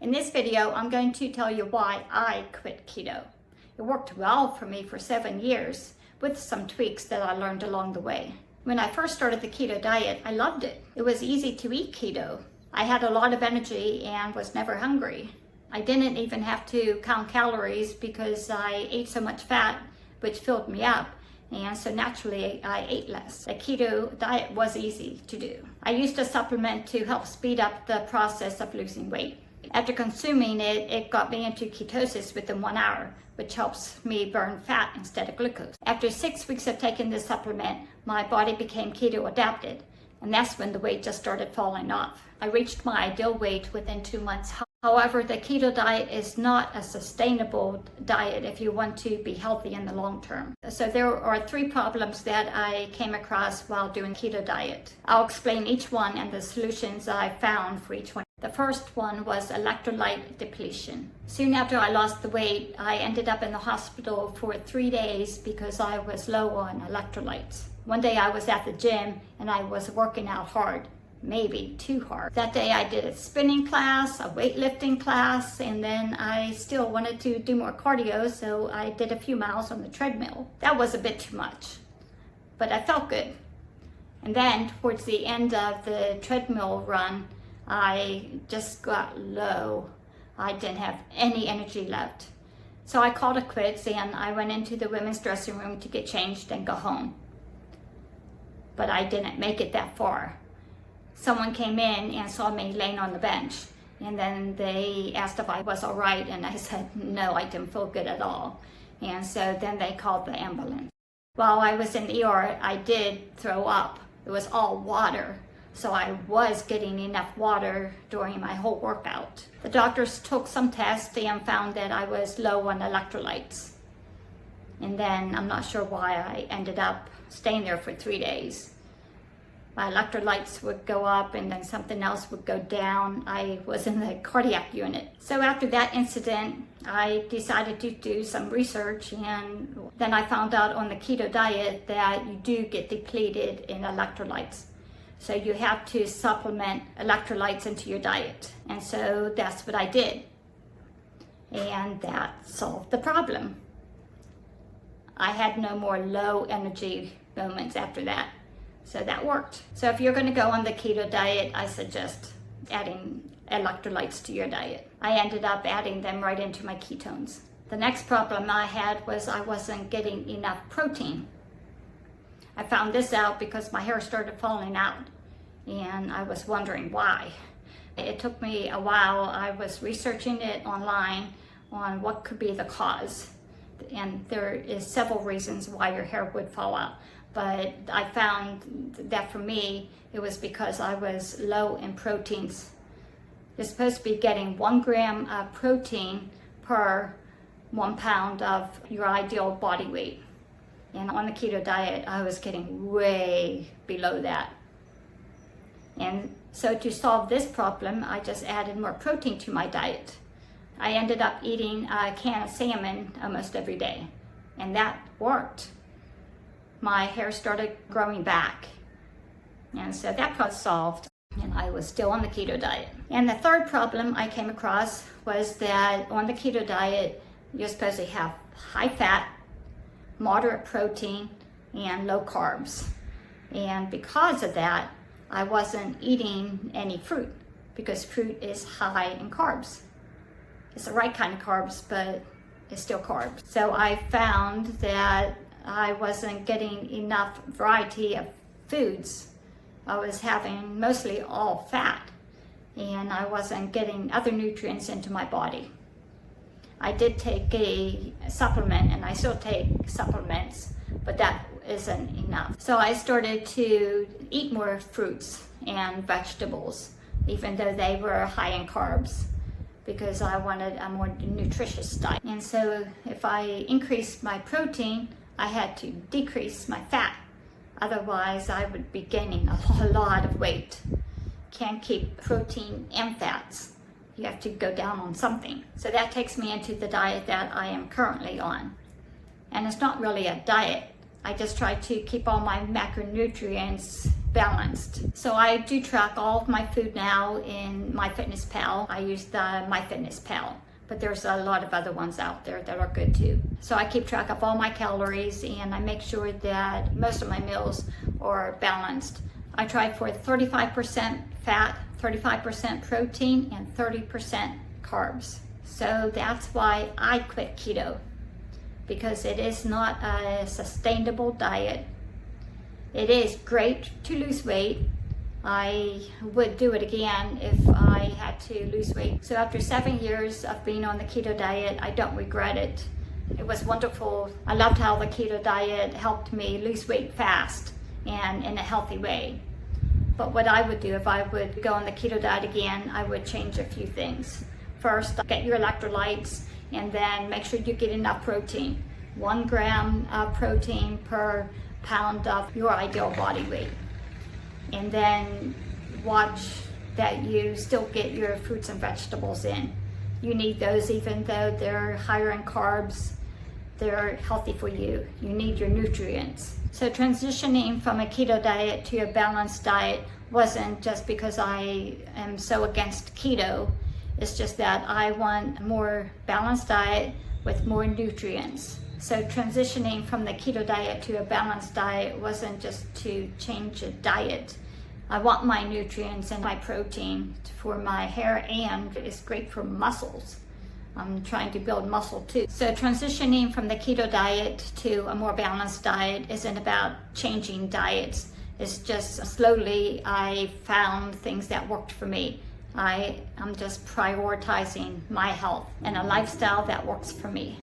In this video, I'm going to tell you why I quit keto. It worked well for me for 7 years with some tweaks that I learned along the way. When I first started the keto diet, I loved it. It was easy to eat keto. I had a lot of energy and was never hungry. I didn't even have to count calories because I ate so much fat, which filled me up. And so naturally, I ate less. The keto diet was easy to do. I used a supplement to help speed up the process of losing weight. After consuming it, it got me into ketosis within 1 hour, which helps me burn fat instead of glucose. After 6 weeks of taking this supplement, my body became keto adapted, and that's when the weight just started falling off. I reached my ideal weight within 2 months. However, the keto diet is not a sustainable diet if you want to be healthy in the long term. So there are 3 problems that I came across while doing keto diet. I'll explain each one and the solutions I found for each one. The first one was electrolyte depletion. Soon after I lost the weight, I ended up in the hospital for 3 days because I was low on electrolytes. One day I was at the gym and I was working out hard. Maybe too hard. That day I did a spinning class, a weightlifting class, and then I still wanted to do more cardio, so I did a few miles on the treadmill. That was a bit too much, but I felt good. And then towards the end of the treadmill run, I just got low. I didn't have any energy left. So I called it quits and I went into the women's dressing room to get changed and go home. But I didn't make it that far. Someone came in and saw me laying on the bench, and then they asked if I was all right, and I said no, I didn't feel good at all. And so then they called the ambulance. While I was in the ER, I did throw up. It was all water, so I was getting enough water during my whole workout. The doctors took some tests and found that I was low on electrolytes. And then I'm not sure why I ended up staying there for 3 days. My electrolytes would go up and then something else would go down. I was in the cardiac unit. So after that incident, I decided to do some research, and then I found out on the keto diet that you do get depleted in electrolytes. So you have to supplement electrolytes into your diet. And so that's what I did. And that solved the problem. I had no more low energy moments after that. So that worked. So if you're going to go on the keto diet, I suggest adding electrolytes to your diet. I ended up adding them right into my ketones. The next problem I had was I wasn't getting enough protein. I found this out because my hair started falling out and I was wondering why. It took me a while. I was researching it online on what could be the cause. And there is several reasons why your hair would fall out. But I found that for me, it was because I was low in proteins. You're supposed to be getting 1 gram of protein per 1 pound of your ideal body weight. And on the keto diet, I was getting way below that. And so to solve this problem, I just added more protein to my diet. I ended up eating a can of salmon almost every day, and that worked. My hair started growing back, and so that got solved, and I was still on the keto diet. And the third problem I came across was that on the keto diet, you're supposed to have high fat, moderate protein, and low carbs. And because of that, I wasn't eating any fruit, because fruit is high in carbs. It's the right kind of carbs, but it's still carbs. So I found that I wasn't getting enough variety of foods. I was having mostly all fat, and I wasn't getting other nutrients into my body. I did take a supplement, and I still take supplements, but that isn't enough. So I started to eat more fruits and vegetables, even though they were high in carbs, because I wanted a more nutritious diet. And so if I increased my protein, I had to decrease my fat. Otherwise, I would be gaining a lot of weight. Can't keep protein and fats. You have to go down on something. So that takes me into the diet that I am currently on. And it's not really a diet. I just try to keep all my macronutrients balanced. So I do track all of my food now in MyFitnessPal. I use the MyFitnessPal, but there's a lot of other ones out there that are good too. So I keep track of all my calories and I make sure that most of my meals are balanced. I try for 35% fat, 35% protein, and 30% carbs. So that's why I quit keto, because it is not a sustainable diet. It is great to lose weight. I would do it again if I had to lose weight. So after 7 years of being on the keto diet, I don't regret it. It was wonderful. I loved how the keto diet helped me lose weight fast and in a healthy way. But what I would do if I would go on the keto diet again, I would change a few things. First, get your electrolytes, and then make sure you get enough protein. 1 gram of protein per pound of your ideal body weight. And then watch that you still get your fruits and vegetables in. You need those even though they're higher in carbs. They're healthy for you. You need your nutrients. So transitioning from a keto diet to a balanced diet wasn't just because I am so against keto. It's just that I want a more balanced diet with more nutrients. So transitioning from the keto diet to a balanced diet wasn't just to change a diet. I want my nutrients and my protein for my hair, and it's great for muscles. I'm trying to build muscle too. So transitioning from the keto diet to a more balanced diet isn't about changing diets. It's just slowly I found things that worked for me. I'm just prioritizing my health and a lifestyle that works for me.